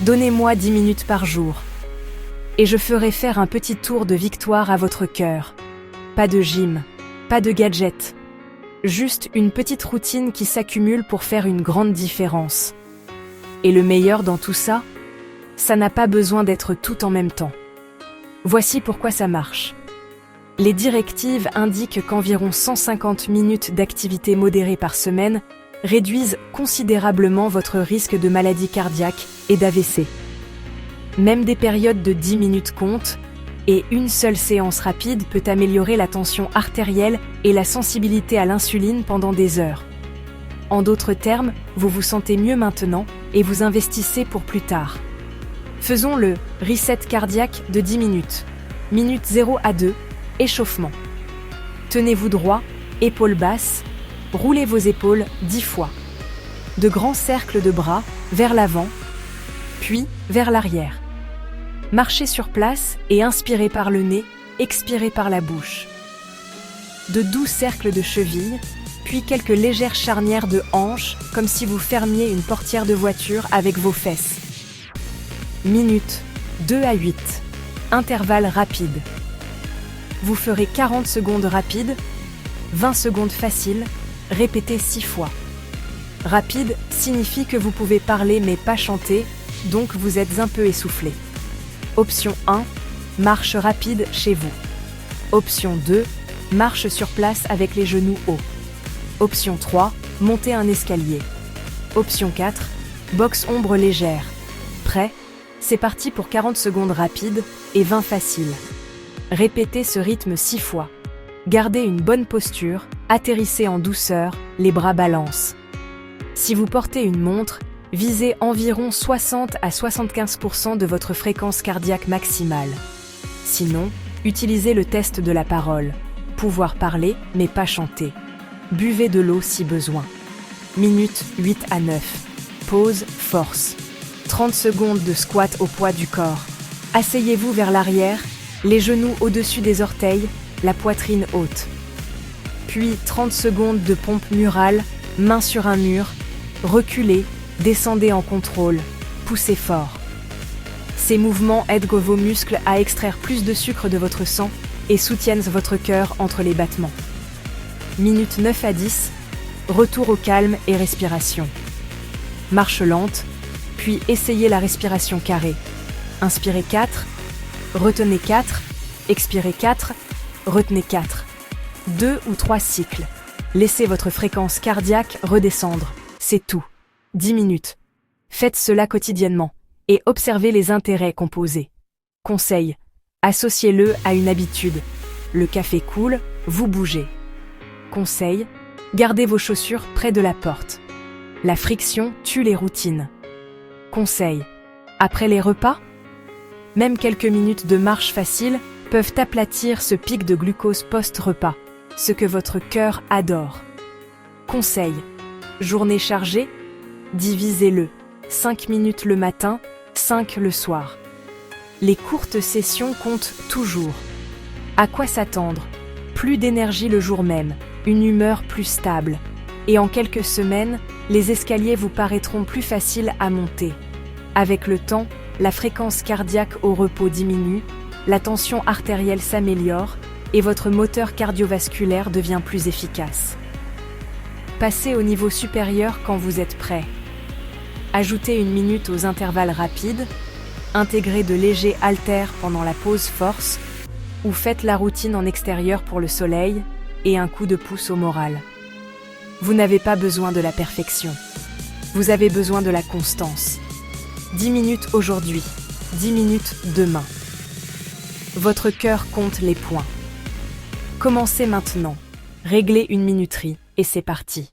Donnez-moi 10 minutes par jour. Et je ferai faire un petit tour de victoire à votre cœur. Pas de gym, pas de gadget. Juste une petite routine qui s'accumule pour faire une grande différence. Et le meilleur dans tout ça, ça n'a pas besoin d'être tout en même temps. Voici pourquoi ça marche. Les directives indiquent qu'environ 150 minutes d'activité modérée par semaine réduisent considérablement votre risque de maladie cardiaque et d'AVC. Même des périodes de 10 minutes comptent, et une seule séance rapide peut améliorer la tension artérielle et la sensibilité à l'insuline pendant des heures. En d'autres termes, vous vous sentez mieux maintenant et vous investissez pour plus tard. Faisons le reset cardiaque de 10 minutes. Minute 0 à 2, échauffement. Tenez-vous droit, épaules basses, roulez vos épaules 10 fois. De grands cercles de bras vers l'avant, puis vers l'arrière. Marchez sur place et inspirez par le nez, expirez par la bouche. De doux cercles de chevilles, puis quelques légères charnières de hanches, comme si vous fermiez une portière de voiture avec vos fesses. Minute 2 à 8. Intervalle rapide. Vous ferez 40 secondes rapides, 20 secondes faciles, répétez 6 fois. Rapide signifie que vous pouvez parler mais pas chanter, donc vous êtes un peu essoufflé. Option 1, marche rapide chez vous. Option 2, marche sur place avec les genoux hauts. Option 3, montez un escalier. Option 4, boxe ombre légère. Prêt? C'est parti pour 40 secondes rapides et 20 faciles. Répétez ce rythme 6 fois. Gardez une bonne posture, atterrissez en douceur, les bras balancent. Si vous portez une montre, visez environ 60 à 75% de votre fréquence cardiaque maximale. Sinon, utilisez le test de la parole. Pouvoir parler, mais pas chanter. Buvez de l'eau si besoin. Minute 8 à 9. Pause, force. 30 secondes de squat au poids du corps. Asseyez-vous vers l'arrière, les genoux au-dessus des orteils, la poitrine haute. Puis 30 secondes de pompe murale, main sur un mur. Reculez, descendez en contrôle, poussez fort. Ces mouvements aident vos muscles à extraire plus de sucre de votre sang et soutiennent votre cœur entre les battements. Minute 9 à 10, retour au calme et respiration. Marche lente, puis essayez la respiration carrée. Inspirez 4, retenez 4, expirez 4, retenez 4. 2 ou 3 cycles. Laissez votre fréquence cardiaque redescendre, c'est tout. 10 minutes. Faites cela quotidiennement et observez les intérêts composés. Conseil. Associez-le à une habitude. Le café coule, vous bougez. Conseil. Gardez vos chaussures près de la porte. La friction tue les routines. Conseil. Après les repas, même quelques minutes de marche facile peuvent aplatir ce pic de glucose post-repas, ce que votre cœur adore. Conseil. Journée chargée, divisez-le. 5 minutes le matin, 5 le soir. Les courtes sessions comptent toujours. À quoi s'attendre? Plus d'énergie le jour même, une humeur plus stable. Et en quelques semaines, les escaliers vous paraîtront plus faciles à monter. Avec le temps, la fréquence cardiaque au repos diminue, la tension artérielle s'améliore et votre moteur cardiovasculaire devient plus efficace. Passez au niveau supérieur quand vous êtes prêt. Ajoutez 1 minute aux intervalles rapides, intégrez de légers haltères pendant la pause force, ou faites la routine en extérieur pour le soleil et un coup de pouce au moral. Vous n'avez pas besoin de la perfection. Vous avez besoin de la constance. 10 minutes aujourd'hui, 10 minutes demain. Votre cœur compte les points. Commencez maintenant. Réglez une minuterie et c'est parti.